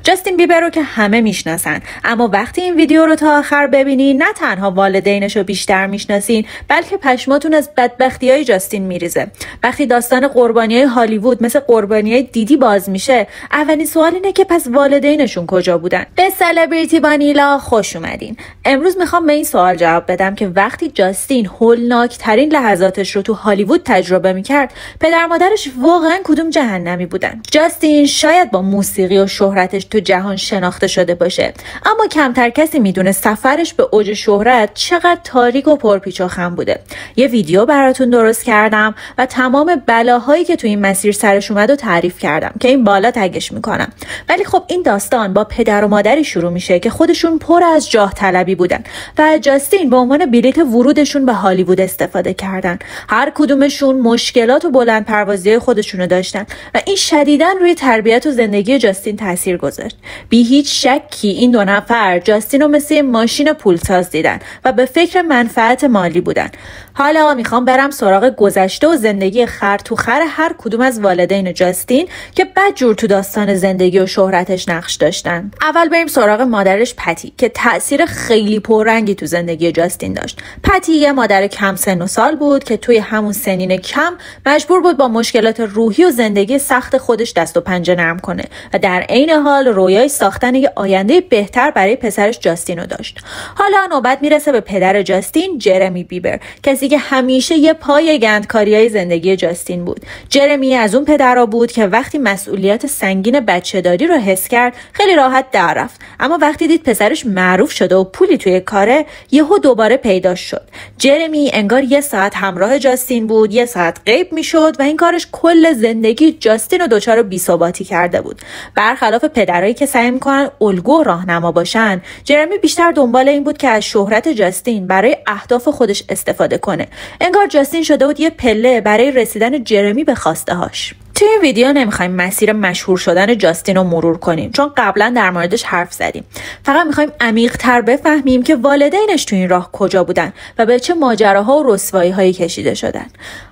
جاستین بیبر رو که همه میشناسن، اما وقتی این ویدیو رو تا آخر ببینین نه تنها والدینش رو بیشتر میشناسین، بلکه پشماتون از بدبختی‌های جاستین میریزه. وقتی داستان قربانی‌های هالیوود مثل قربانی‌های دیدی باز میشه، اولین سوال اینه که پس والدینشون کجا بودن؟ به سلبریتی وانیلا خوش اومدین. امروز میخوام به این سوال جواب بدم که وقتی جاستین هولناک‌ترین لحظاتش رو تو هالیوود تجربه میکرد، پدر مادرش واقعا کدوم جهنمی بودن؟ جاستین شاید با موسیقی و شهرتش تو جهان شناخته شده باشه، اما کمتر کسی میدونه سفرش به اوج شهرت چقدر تاریک و پرپیچ و خم بوده. یه ویدیو براتون درست کردم و تمام بلاهایی که تو این مسیر سرش اومد و تعریف کردم که این بالا تگش میکنم. ولی خب این داستان با پدر و مادری شروع میشه که خودشون پر از جاه طلبی بودن و جاستین به عنوان بلیت ورودشون به هالیوود استفاده کردن. هر کدومشون مشکلات و بلند پروازی خودشونو داشتن و این شدیداً روی تربیت و زندگی جاستین تاثیر گذاشت. بی هیچ شکی این دو نفر جاستین رو مثل ماشین پولساز دیدن و به فکر منفعت مالی بودن. حالا میخوام برم سراغ گذشته و زندگی خر تو خر هر کدوم از والدین جاستین که بدجور تو داستان زندگی و شهرتش نقش داشتن. اول بریم سراغ مادرش پتی که تأثیر خیلی پررنگی تو زندگی جاستین داشت. پتی یه مادر کم سن و سال بود که توی همون سنین کم مجبور بود با مشکلات روحی و زندگی سخت خودش دست و پنجه نرم کنه و در عین حال رویای ساختن یه آینده بهتر برای پسرش جاستین رو داشت. حالا نوبت میرسه به پدر جاستین، جرمی بیبر، کسی که همیشه یه پای گندکاریای زندگی جاستین بود. جرمی از اون پدرها بود که وقتی مسئولیت سنگین بچه‌داری رو حس کرد خیلی راحت در رفت، اما وقتی دید پسرش معروف شده و پولی توی کاره، یهو دوباره پیدا شد. جرمی انگار یه ساعت همراه جاستین بود، یه ساعت غیب میشد و این کارش کل زندگی جاستین رو دچار بی‌ثباتی کرده بود. برخلاف پدرایی که سعی می‌کنن الگو و راهنما باشن، جرمی بیشتر دنبال این بود که از شهرت جاستین برای اهداف خودش استفاده کنه. انگار جاستین شده بود یه پله برای رسیدن جرمی به خواسته هاش. توی این ویدیو نمیخوایم مسیر مشهور شدن جاستین رو مرور کنیم چون قبلا در موردش حرف زدیم. فقط میخوایم عمیق‌تر بفهمیم که والدینش تو این راه کجا بودن و به چه ماجراها و رسوایی‌هایی کشیده شدن.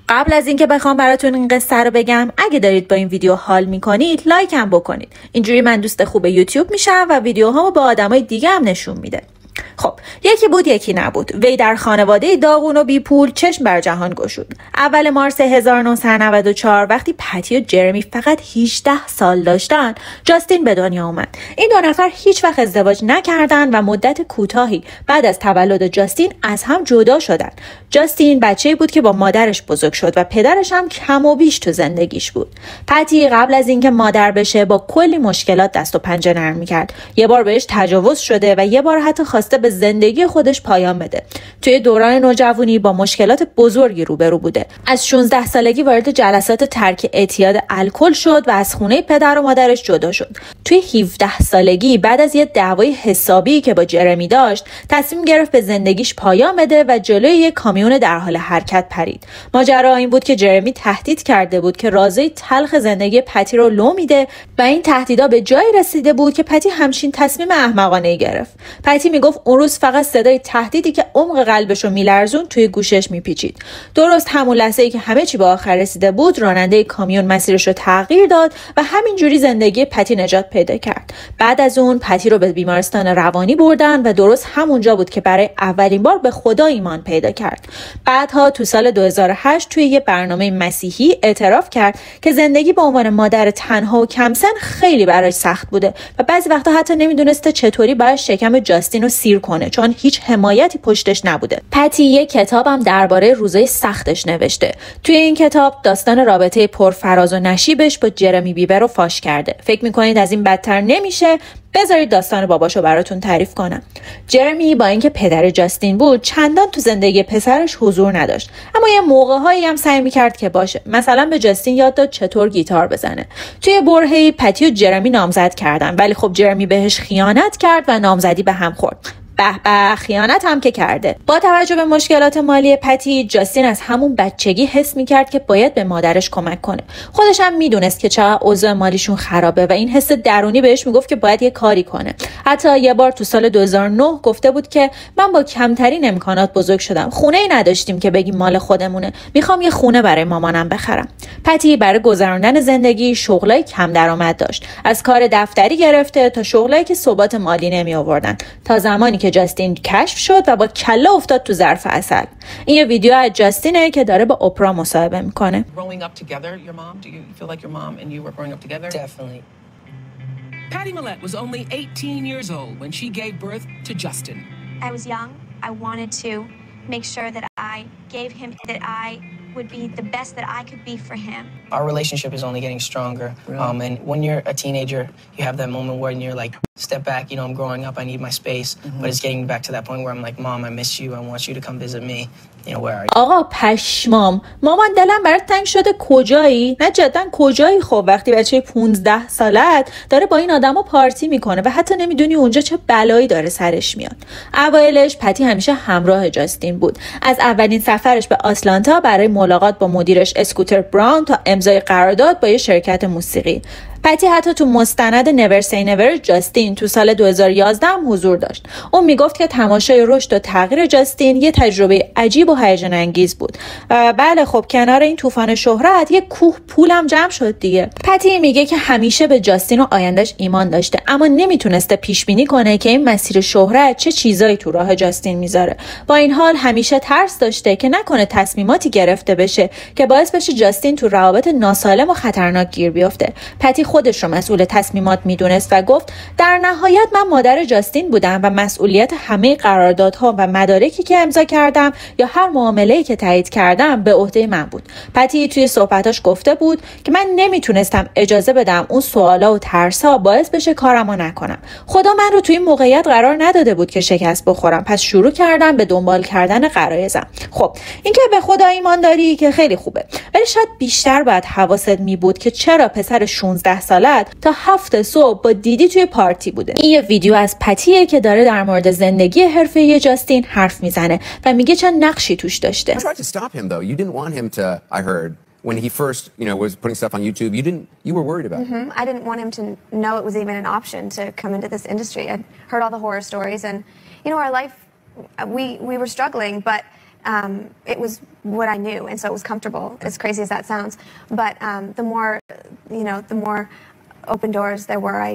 قبل از اینکه بخوام براتون این قصه رو بگم، اگه دارید با این ویدیو حال میکنید لایک هم بکنید. اینجوری من دوست خوب یوتیوب میشم و ویدیوهامو با آدمای دیگه هم نشون میده. خب یکی بود یکی نبود. وی در خانواده داغون و بی پول چشم بر جهان گشود. اول مارس 1994 وقتی پتی و جرمی فقط 18 سال داشتن، جاستین به دنیا آمد. این دو نفر هیچ وقت ازدواج نکردند و مدت کوتاهی بعد از تولد جاستین از هم جدا شدند. جاستین بچه‌ای بود که با مادرش بزرگ شد و پدرش هم کم و بیش تو زندگیش بود. پتی قبل از اینکه مادر بشه با کلی مشکلات دست و پنجه نرم می‌کرد. یه بار بهش تجاوز شده و یه بار حتی خواسته به زندگی خودش پایان بده. توی دوران نوجوانی با مشکلات بزرگی روبرو بوده. از 16 سالگی وارد جلسات ترک اعتیاد الکل شد و از خونه پدر و مادرش جدا شد. توی 17 سالگی بعد از یه دعوای حسابی که با جرمی داشت، تصمیم گرفت به زندگیش پایان بده و جلوی یک کامیون در حال حرکت پرید. ماجرا این بود که جرمی تهدید کرده بود که رازهای تلخ زندگی پتی رو لو میده و این تهدیدا به جایی رسیده بود که پتی همچین تصمیم احمقانه‌ای گرفت. پتی میگفت اون روز فقط صدای تهدیدی که عمق قلبشو میلرزون توی گوشش میپیچید. درست همون لحظه‌ای که همه چی به آخر رسیده بود، راننده کامیون مسیرش رو تغییر داد و همینجوری زندگی پتی نجات پیدا کرد. بعد از اون پتی رو به بیمارستان روانی بردن و درست همونجا بود که برای اولین بار به خدا ایمان پیدا کرد. بعدها تو سال 2008 توی یه برنامه مسیحی اعتراف کرد که زندگی به عنوان مادر تنها و کم سن خیلی براش سخت بوده و بعضی وقتا حتی نمیدونسته چطوری باید شکم جاستین رو سیر کنه چون هیچ حمایتی پشتش نبوده. پتی یک کتابم درباره روزای سختش نوشته. توی این کتاب داستان رابطه پرفراز و نشیبش با جرمی بیبر رو فاش کرده. فکر می‌کنید از این بدتر نمیشه؟ بذارید داستان باباشو براتون تعریف کنم. جرمی با اینکه پدر جاستین بود، چندان تو زندگی پسرش حضور نداشت، اما یه موقع‌هایی هم سعی می‌کرد که باشه. مثلا به جاستین یاد داد چطور گیتار بزنه. توی برهه‌ای پتی و جرمی نامزد کردن، ولی خب جرمی بهش خیانت کرد و نامزدی به هم خورد. به خیانت هم که کرده. با توجه به مشکلات مالی پتی، جاستین از همون بچگی حس می‌کرد که باید به مادرش کمک کنه. خودش هم میدونست که چقدر اوضاع مالیشون خرابه و این حس درونی بهش میگفت که باید یه کاری کنه. حتی یه بار تو سال 2009 گفته بود که من با کمترین امکانات بزرگ شدم. خونه‌ای نداشتیم که بگیم مال خودمونه. میخوام یه خونه برای مامانم بخرم. پتی برای گذراندن زندگی شغلای کم درآمد داشت. از کار دفتری گرفته تا شغلایی که ثبات مالی نمی آوردن، تا زمانی که جاستین کشف شد و با کله افتاد تو ظرف عسل. این یه ویدیو از جاستینه که داره با اپرا مصاحبه میکنه. Patty Millett was only 18 years old when she gave birth to Justin. I was young. I wanted to make sure that I gave him, that I would be the best that I could be for him. Our relationship is only getting stronger. Really? And when you're a teenager, you have that moment where you're like, step back, you know, I'm growing up, I need my space. But it's getting back to that point where I'm like, Mom, I miss you. I want you to come visit me. You know, where are you? آقا پشمام، مامان دلم برات تنگ شده. کجایی؟ نه جدا کجایی؟ خب وقتی بچه 15 سالت داره با این آدما پارتی میکنه و حتی نمیدونی اونجا چه بلایی داره سرش میاد. اوایلش پتی همیشه همراه جاستین بود. از اولین سفرش به آتلانتا برای ملاقات با مدیرش اسکوتر براون تا امضای قرارداد با یه شرکت موسیقی. پتی حتی تو مستند نور سی نور جاستین تو سال 2011 هم حضور داشت. اون میگفت که تماشای رشد و تغییر جاستین یه تجربه عجیب و هیجان انگیز بود. بله خب کنار این طوفان شهرت یه کوه پولم جمع شد دیگه. پتی میگه که همیشه به جاستین و آیندهش ایمان داشته، اما نمیتونسته پیش بینی کنه که این مسیر شهرت چه چیزایی تو راه جاستین میذاره. با این حال همیشه ترس داشته که نکنه تصمیماتی گرفته بشه که باعث بشه جاستین تو روابط ناسالم و خطرناک گیر بیفته. پتی خودش رو مسئول تصمیمات میدونست و گفت در نهایت من مادر جاستین بودم و مسئولیت همه قراردادها و مدارکی که امضا کردم یا هر معامله‌ای که تایید کردم به عهده من بود. پتی توی صحبتاش گفته بود که من نمیتونستم اجازه بدم اون سوالا و ترس‌ها باعث بشه کارمو نکنم. خدا من رو توی این موقعیت قرار نداده بود که شکست بخورم، پس شروع کردم به دنبال کردن غرایزم. خب اینکه به خدا ایمان داری که خیلی خوبه، ولی شاید بیشتر باید حواست می بود که چرا پسر 16 سالت تا 7 صبح با دیدی توی پارتی بوده. این یه ویدیو از پتیه که داره در مورد زندگی حرفه‌ای جاستین حرف میزنه و میگه چه نقشی توش داشته. When he first, was putting stuff on YouTube, you were worried about it. I didn't want him to know it was even an option to come into this industry. I'd heard all the horror stories, and our life, we were struggling, but it was what I knew, and so it was comfortable, as crazy as that sounds. But the more open doors there were, I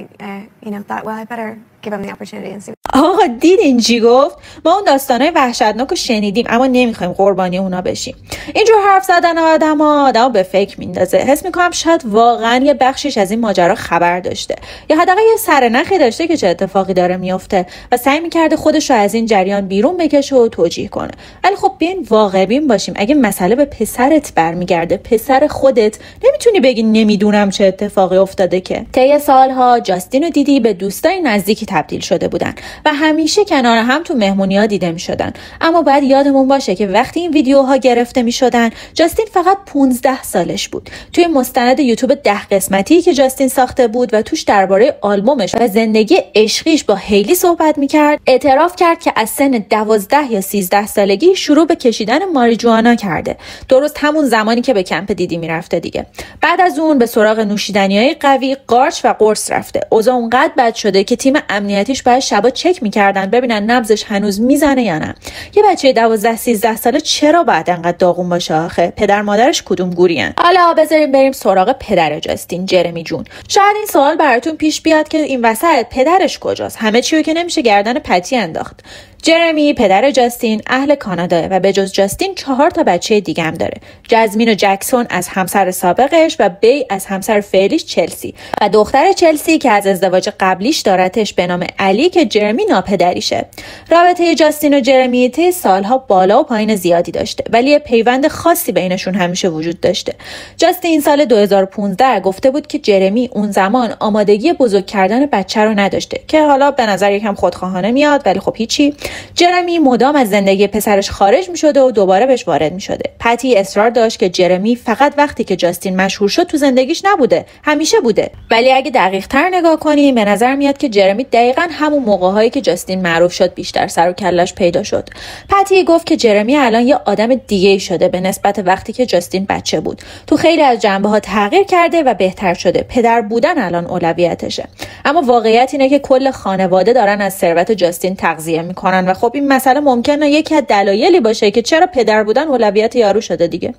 thought, well, I better give him the opportunity and see. آقا دیدین چی گفت؟ ما اون داستانای وحشتناک رو شنیدیم اما نمیخوایم قربانی اونا بشیم. اینجور حرف زدن آدمو به فکر میندازه. حس میکنم شاید واقعا یه بخشش از این ماجرا خبر داشته یا حداقل یه سرنخی داشته که چه اتفاقی داره میفته و سعی میکرده خودش رو از این جریان بیرون بکشه و توجیه کنه. ولی خب بیاین واقع بین باشیم. اگه مسئله به پسرت برمیگرده، پسر خودت، نمیتونی بگی نمیدونم چه اتفاقی افتاده که. طی سالها جاستین و دیدی به دوستای نزدیکی تبدیل شده بودن و همیشه کنار هم تو مهمونی‌ها دیده می‌شدن. اما باید یادمون باشه که وقتی این ویدیوها گرفته می‌شدن جاستین فقط 15 سالش بود. توی مستند یوتیوب 10 قسمتی که جاستین ساخته بود و توش درباره آلبومش و زندگی عشقیش با هیلی صحبت می‌کرد، اعتراف کرد که از سن 12 یا 13 سالگی شروع به کشیدن ماریجوانا کرده. درست همون زمانی که به کمپ دیدی میرفته دیگه. بعد از اون به سراغ نوشیدنی‌های قوی، قارچ و قرص رفته. اوضاع اونقدر بد شده که تیم امنیتیش باید شبا چک می‌کردن ببینن نبضش هنوز میزنه یا نه. یه بچه 12-13 ساله چرا باید انقدر داغون باشه آخه؟ پدر مادرش کدوم گورین؟ حالا بذاریم بریم سراغ پدر جاستین، جرمی جون. شاید این سوال براتون پیش بیاد که این وسط پدرش کجاست؟ همه چیو که نمیشه گردن پتی انداخت. جرمی پدر جاستین اهل کاناداه و به جز جاستین 4 تا بچه دیگه هم داره. جزمین و جکسون از همسر سابقش و بی از همسر فعلیش چلسی و دختر چلسی که از ازدواج قبلیش دارتش به نام علی که جرمی ناپدریشه. رابطه جاستین و جرمی طی سالها بالا و پایین زیادی داشته ولی یه پیوند خاصی بینشون همیشه وجود داشته. جاستین سال 2015 گفته بود که جرمی اون زمان آمادگی بزرگ کردن بچه رو نداشته که حالا به نظر یکم خودخواهانه میاد ولی خب هیچی. جرمی مدام از زندگی پسرش خارج می‌شده و دوباره بهش وارد می‌شده. پتی اصرار داشت که جرمی فقط وقتی که جاستین مشهور شد تو زندگیش نبوده، همیشه بوده. ولی اگه دقیق‌تر نگاه کنیم به نظر میاد که جرمی دقیقاً همون موقع‌هایی که جاستین معروف شد بیشتر سر و کله‌اش پیدا شد. پتی گفت که جرمی الان یه آدم دیگه‌ای شده به نسبت وقتی که جاستین بچه بود. تو خیلی از جنبه‌ها تغییر کرده و بهتر شده. پدر بودن الان اولویتشه. اما واقعیت اینه که کل خانواده دارن از ثروت جاستین تغذیه میکنن و خب این مسئله ممکنه یکی از دلایلی باشه که چرا پدر بودن اولویت یارو شده دیگه.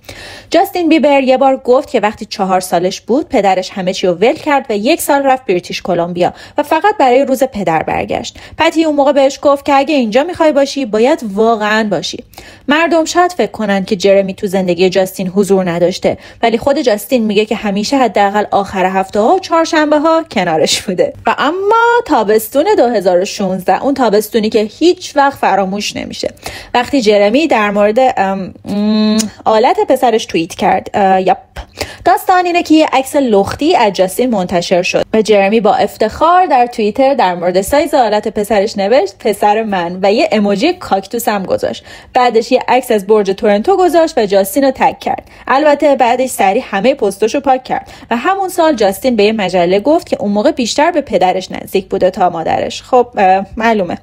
جاستین بیبر یه بار گفت که وقتی 4 سالش بود پدرش همه چی رو ول کرد و 1 سال رفت بریتیش کلمبیا و فقط برای روز پدر برگشت. پتی اون موقع بهش گفت که اگه اینجا میخوای باشی باید واقعا باشی. مردم شاید فکر کنن که جرمی تو زندگی جاستین حضور نداشته، ولی خود جاستین میگه که همیشه حداقل آخر هفته ها و چهارشنبه ها کنارش بوده. و اما تابستون 2016، اون تابستونی که هیچ وقت فراموش نمیشه، وقتی جرمی در مورد آلت پسرش توییت کرد. داستان اینه که یه عکس لختی از جاستین منتشر شد و جرمی با افتخار در توییتر در مورد سایز آلت پسرش نوشت پسر من و یه ایموجی کاکتوس هم گذاشت. بعدش یه عکس از برج تورنتو گذاشت و جاستین رو تگ کرد. البته بعدش سریع همه پستاشو پاک کرد و همون سال جاستین به یه مجله گفت که اون موقع بیشتر به پدرش نزدیک بوده تا مادرش. خب معلومه.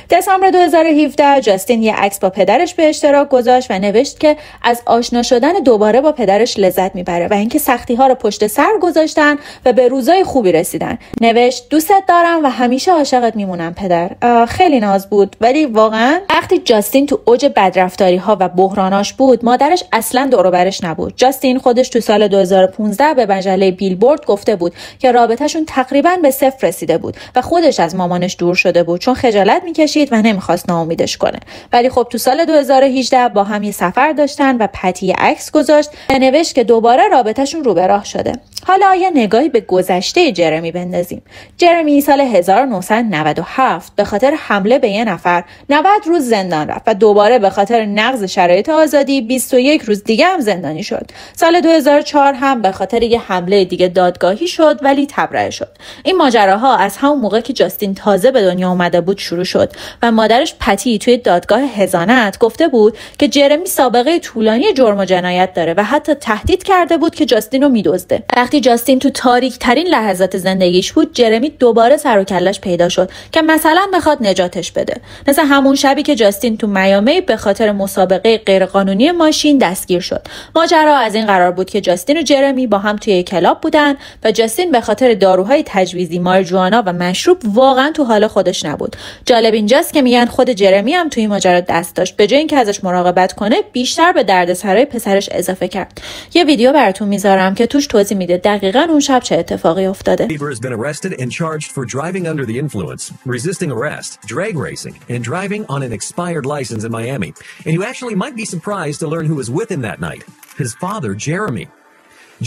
دسامبر 2017 جاستین یه عکس با پدرش به اشتراک گذاشت و نوشت که از آشنا شدن دوباره با پدرش لذت میبره و اینکه سختی‌ها رو پشت سر گذاشتن و به روزای خوبی رسیدن. نوشت دوستت دارم و همیشه عاشقت میمونم پدر. خیلی ناز بود، ولی واقعا وقتی جاستین تو اوج بدرفتاری‌ها و بحراناش بود مادرش اصلا دور و برش نبود. جاستین خودش تو سال 2015 به مجله بیلبورد گفته بود که رابطه‌شون تقریباً به 0 رسیده بود و خودش از مامانش دور شده بود چون خجالت میکشید و نمیخواست ناامیدش کنه. ولی خب تو سال 2018 با هم یه سفر داشتن و پتی عکس گذاشت و نوشت که دوباره رابطه‌شون رو به راه شده. حالا یه نگاهی به گذشته جرمی بندازیم. جرمی سال 1997 به خاطر حمله به یه نفر 90 روز زندان رفت و دوباره به خاطر نقض شرایط آزادی 21 روز دیگه هم زندانی شد. سال 2004 هم به خاطر یه حمله دیگه دادگاهی شد ولی تبرئه شد. این ماجراها از همون موقع که جاستین تازه به دنیا اومده بود شروع شد و مادرش پتی توی دادگاه حضانت گفته بود که جرمی سابقه طولانی جرم و جنایت داره و حتی تهدید کرده بود که جاستین رو میدزده. وقتی جاستین تو تاریک ترین لحظات زندگیش بود جرمی دوباره سر و کله‌اش پیدا شد که مثلا بخواد نجاتش بده. مثل همون شبی که جاستین تو میامی به خاطر مسابقه غیرقانونی ماشین دستگیر شد. ماجرا از این قرار بود که جاستین و جرمی با هم توی یک کلاب بودن و جاستین به خاطر داروهای تجویزی، ماریجوانا و مشروب واقعا تو حال خودش نبود. جالب اینجاست که میگن خود جرمی هم توی ماجرا دست داشت. به جای اینکه ازش مراقبت کنه بیشتر به دردسرای پسرش اضافه کرد. یه ویدیو براتون میذارم که توش توضیح میده دقیقاً اون شب چه اتفاقی افتاده. Bieber has been arrested and charged for driving under the influence, resisting arrest, drag racing, and driving on an expired license in Miami. And you actually might be surprised to learn who was with him that night. His father, Jeremy.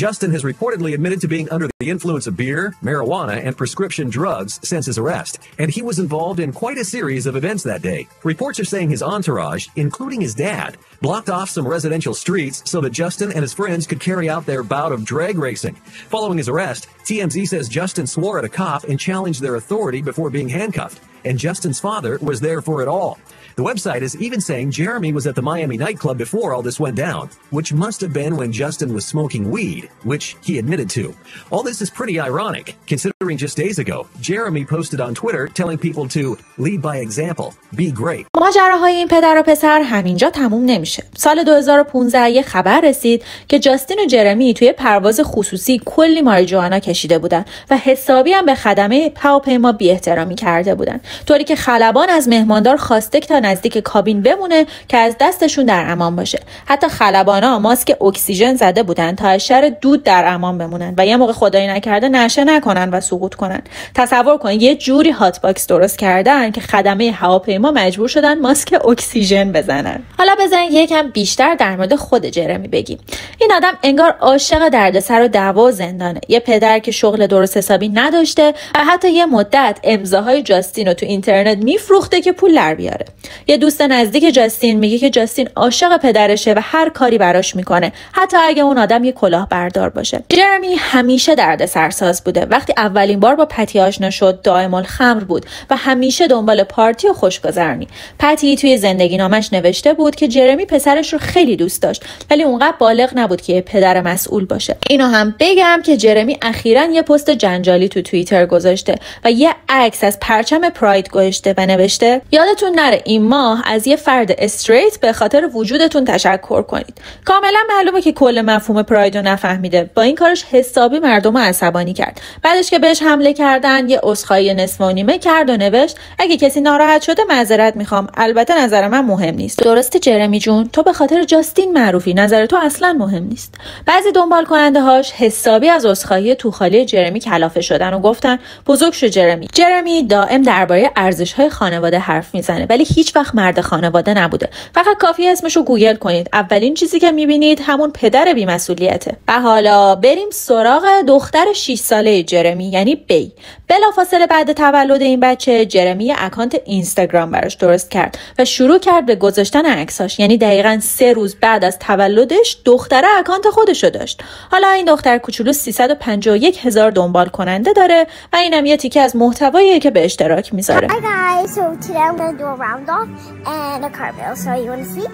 Justin has reportedly admitted to being under the influence of beer, marijuana, and prescription drugs since his arrest, and he was involved in quite a series of events that day. Reports are saying his entourage, including his dad, blocked off some residential streets so that Justin and his friends could carry out their bout of drag racing. Following his arrest, TMZ says Justin swore at a cop and challenged their authority before being handcuffed, and Justin's father was there for it all. The website is even saying Jeremy was at the Miami nightclub before all this went down, which must have been when Justin was smoking weed, which he admitted to. All this is pretty ironic, considering just days ago, Jeremy posted on Twitter telling people to lead by example, be great. ماجراهای این پدر و پسر همینجا تموم نمیشه. سال 2015 یه خبر رسید که جاستین و جرمی توی پرواز خصوصی کلی ماریجوانا کشیده بودن و حسابی هم به خدمه هواپیما بی‌احترامی کرده بودن، طوری که خلبان از مهماندار خواسته تا نزدیک کابین بمونه که از دستشون در امان باشه. حتی خلبانا ماسک اکسیژن زده بودن تا از شر دود در امان بمونن و یه موقع خدایی نکرده نشه نکنن و سقوط کنن. تصور کنید یه جوری هات باکس درست کردن که خدمه هواپیما مجبور شدن ماسک اکسیژن بزنن. حالا بزنید یکم بیشتر در مورد خود جرمی بگیم. این آدم انگار عاشق دردسر و دعوا و زندانه. یه پدر که شغل درست حسابی نداشته و حتی یه مدت امضاهای جاستین رو تو اینترنت میفروخته که پول در بیاره. یه دوست نزدیک جاستین میگه که جاستین عاشق پدرشه و هر کاری براش میکنه، حتی اگه اون آدم یه کلاهبردار باشه. جرمی همیشه دردسرساز بوده. وقتی اولین اولین بار با پتی آشنا شد دائم الخمر بود و همیشه دنبال پارتی و خوشگذرونی. پتی توی زندگی نامش نوشته بود که جرمی پسرش رو خیلی دوست داشت ولی اونقدر بالغ نبود که پدر مسئول باشه. اینو هم بگم که جرمی اخیراً یه پست جنجالی تو توییتر گذاشته و یه عکس از پرچم پراید گذاشته و نوشته یادتون نره این ماه از یه فرد استریت به خاطر وجودتون تشکر کنید. کاملا معلومه که کل مفهوم پراید رو نفهمیده. با این کارش حسابی مردم رو عصبانی کرد. بعدش که بهش حمله کردن یه عذرخواهی نصف و نیمه کرد و نوشت اگه کسی ناراحت شده معذرت میخوام، البته نظر من مهم نیست. درسته جرمی جون، تو به خاطر جاستین معروفی، نظر تو اصلا مهم نیست. بعضی دنبال کننده هاش حسابی از عذرخواهی توخالی جرمی کلافه شدن و گفتن بزرگ شو جرمی. جرمی دائم درباره ارزش‌های خانواده حرف میزنه ولی هیچ وقت مرد خانواده نبوده. فقط کافیه اسمشو گوگل کنید، اولین چیزی که میبینید همون پدر بی‌مسئولیته. و حالا بریم سراغ دختر 6 ساله جرمی یعنی بی. بلافاصله بعد تولد این بچه جرمی اکانت اینستاگرام براش درست کرد و شروع کرد به گذاشتن عکساش. یعنی دقیقاً 3 روز بعد از تولدش دختره اکانت خودشو داشت. حالا این دختر کوچولو 351,000 دنبال کننده داره و اینم یه تیکه از محتواییه که به اشتراک میذاره. Hi guys, so today I'm going to do a round off and a cartwheel. So you want to see?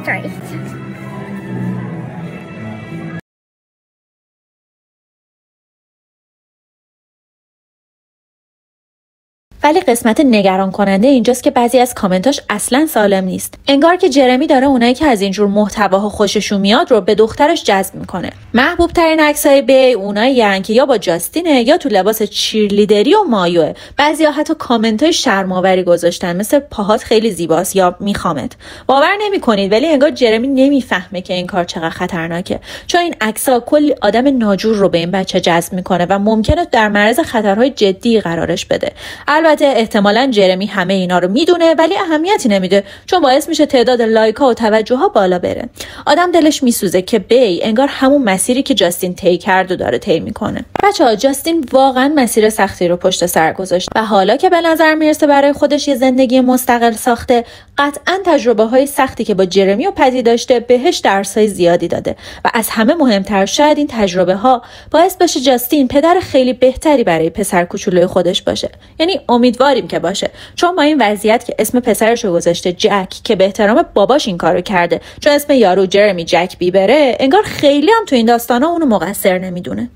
Sorry. ولی قسمت نگران کننده اینجاست که بعضی از کامنتاش اصلا سالم نیست. انگار که جرمی داره اونایی که از اینجور محتواها خوششون میاد رو به دخترش جذب میکنه. محبوب ترین عکسای بی اونایی هستن که یا با جاستینه یا تو لباس چیرلیدری و مایوه. بعضیا حتی کامنتای شرم‌آوری گذاشتن مثل پاهات خیلی زیباست یا میخوامت. باور نمیکنید ولی انگار جرمی نمیفهمه که این کار چقدر خطرناکه، چون این عکس‌ها کلی آدم ناجور رو به این بچه جذب میکنه و ممکنه در معرض خطرهای جدی قرارش بده. البته احتمالاً جرمی همه اینا رو میدونه ولی اهمیتی نمیده چون باعث میشه تعداد لایک‌ها و توجه‌ها بالا بره. آدم دلش میسوزه که بی انگار همون مسیری که جاستین طی کرد و داره طی میکنه. بچه‌ها جاستین واقعاً مسیر سختی رو پشت سر گذاشت و حالا که به نظر میرسه برای خودش یه زندگی مستقل ساخته، قطعاً تجربه‌های سختی که با جرمی و پتی داشته بهش درس‌های زیادی داده و از همه مهمتر شاید این تجربه‌ها باعث بشه جاستین پدر خیلی بهتری برای پسر کوچولوی خودش باشه. یعنی امیدواریم که باشه، چون با این وضعیت که اسم پسرش رو گذاشته جک که به احترام باباش این کارو کرده، چون اسم یارو جرمی جک بیبره، انگار خیلی هم تو این داستانا اونو مقصر نمیدونه.